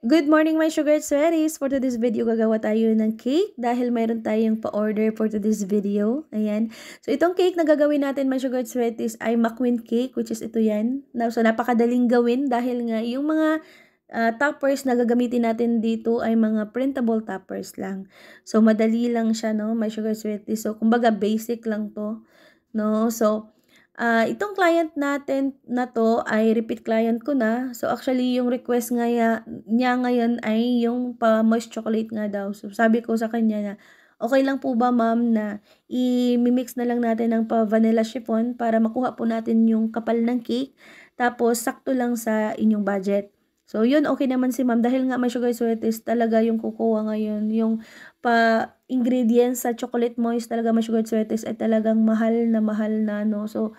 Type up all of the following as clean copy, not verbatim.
Good morning my sugar sweaties! For today's video, gagawa tayo ng cake dahil mayroon tayong pa-order for today's video. Ayan. So, itong cake na gagawin natin my sugar sweaties ay McQueen cake, which is ito yan. So, napakadaling gawin dahil nga yung mga toppers na gagamitin natin dito ay mga printable toppers lang. So, madali lang siya, no, my sugar sweaties. So, kumbaga basic lang to, no. So, itong client natin na 'to ay repeat client ko na. So, actually yung request niya ngayon ay yung pa-moist chocolate nga daw. So, sabi ko sa kanya na, "Okey lang po ba ma'am na i-mi-mix na lang natin ng pa-vanilla chiffon para makuha po natin yung kapal ng cake, tapos sakto lang sa inyong budget." So, yun okey naman si ma'am dahil nga my sugar sweeties talaga yung kukuha ngayon, yung ingredients sa chocolate moist talaga my sugar sweeties ay talagang mahal na 'no. So,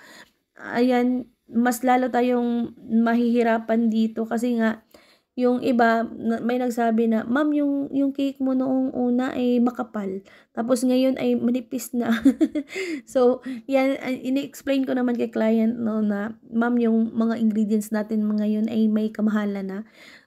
ayan, mas lalo tayong mahihirapan dito kasi nga yung iba may nagsabi na, "Ma'am yung cake mo noong una ay makapal, tapos ngayon ay manipis na." So, yan ini-explain ko naman kay client 'no na, "Ma'am yung mga ingredients natin ngayon ay may kamahalan na."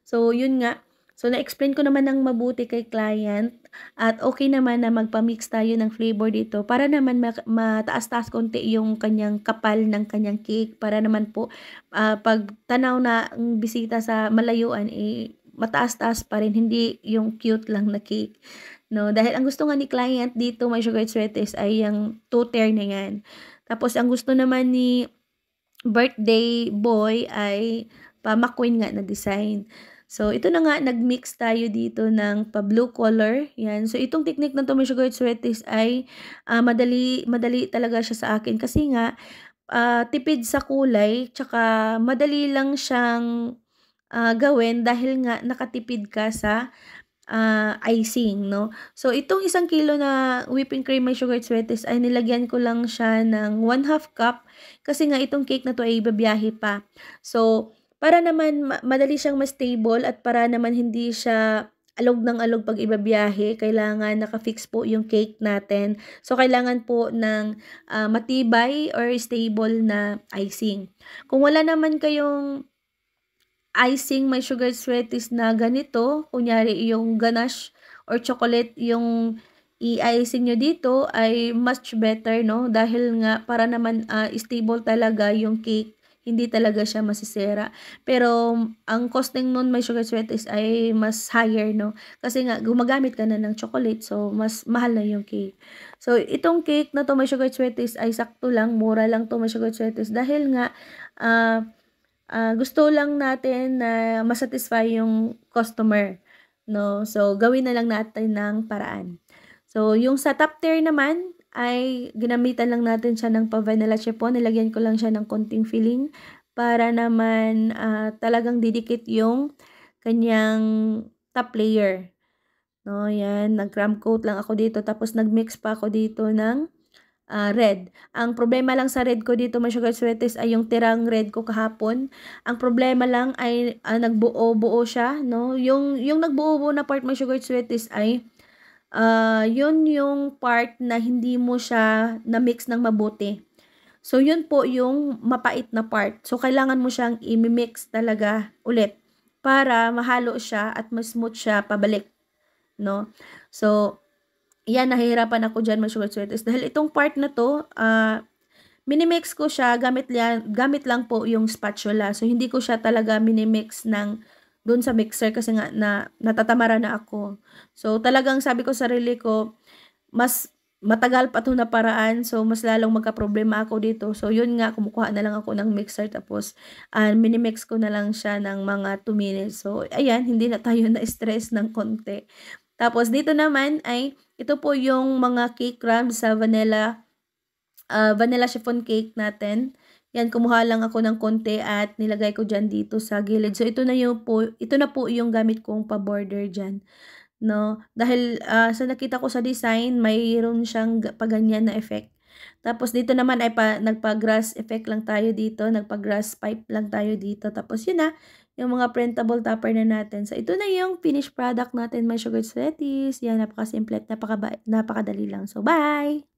So, yun nga. So, na-explain ko naman ng mabuti kay client at okay naman na magpa-mix tayo ng flavor dito para naman mataas-taas konti yung kanyang kapal ng kanyang cake para naman po, 'pag tanaw na ang bisita sa malayuan, eh, mataas-taas pa rin, hindi yung cute lang na cake, 'no. Dahil ang gusto nga ni client dito, my sugar sweeties, ay yang two-tier na 'yan. Tapos ang gusto naman ni birthday boy ay pa-McQueen nga na design. So, ito na nga, nag-mix tayo dito ng pa-blue color, yan. So, itong technique na 'to, my sugar sweeties, ay madali talaga siya sa akin kasi nga tipid sa kulay tsaka madali lang siyang, gawin dahil nga nakatipid ka sa, icing 'no. So, itong 1 kilo na whipping cream, my sugar sweeties, ay nilagyan ko lang siya ng 1/2 cup kasi nga itong cake na 'to ay bibiyahe pa. So, para naman madali siyang ma-stable at para naman hindi siya alog ng alog 'pag ibabiyahe, kailangan naka-fix po yung cake natin. So, kailangan po ng matibay or stable na icing. Kung wala naman kayong icing, my sugar sweeties, na ganito, kunyari yung ganache or chocolate yung i-icing nyo dito ay much better 'no, dahil nga para naman, stable talaga yung cake, hindi talaga siya masisira. Pero ang costing nun, my sugar sweeties, ay mas higher 'no, kasi nga gumagamit ka na ng chocolate, so mas mahal na yung cake. So, itong cake na 'to, my sugar sweeties, ay sakto lang, mura lang 'to, my sugar sweeties, dahil nga, ah gusto lang natin na ma-satisfy yung customer, 'no. So, gawin na lang natin ng paraan. So, yung sa top tier naman ay ginamitan lang natin siya ng pa-vanilla chiffon, nilagyan ko lang siya ng konting filling para naman, talagang didikit yung kanyang top layer, 'no, 'yan. Nag-crumb coat lang ako dito tapos nag-mix pa ako dito ng red. Ang problema lang sa red ko dito, my sugar sweeties, ay yung tirang red ko kahapon. Ang problema lang ay, nagbuo-buo siya 'no, yung nagbuo-buo na part, my sugar sweeties, ay, yun yung part na hindi mo siya na-mix ng mabuti. So, yun po yung mapait na part. So, kailangan mo siyang imi-mix talaga ulit para mahalo siya at ma-smooth siya pabalik, 'no. So, 'yan, nahihirapan ako diyan, my sugar sweeties, dahil itong part na 'to, mini-mix ko siya gamit lang po yung spatula. So, hindi ko siya talaga mini-mix ng do'n sa mixer kasi nga natatamara na ako. So, talagang sabi ko sa sarili ko, mas matagal pa 'to na paraan, so mas lalong magkaproblema ako dito. So, yun nga, kumukuha na lang ako ng mixer tapos, mini-mix ko na lang siya ng mga 2 minutes. So, ayan, hindi na tayo na-stress ng konti. Tapos dito naman ay ito po yung mga cake crumbs sa vanilla chiffon cake natin. Yan, kumuha lang ako ng konti at nilagay ko diyan dito sa gilid. So, ito na po yung gamit kong pa-border diyan, 'no. Dahil, sa nakita ko sa design mayroon siyang pa-ganyan na effect. Tapos dito naman ay nagpa-grass effect lang tayo dito, nagpa-grass pipe lang tayo dito. Tapos yun na, yung mga printable topper na natin. So, ito na yung finished product natin, my sugar sweeties. Yan, napakasimple at napakadali lang. So, bye!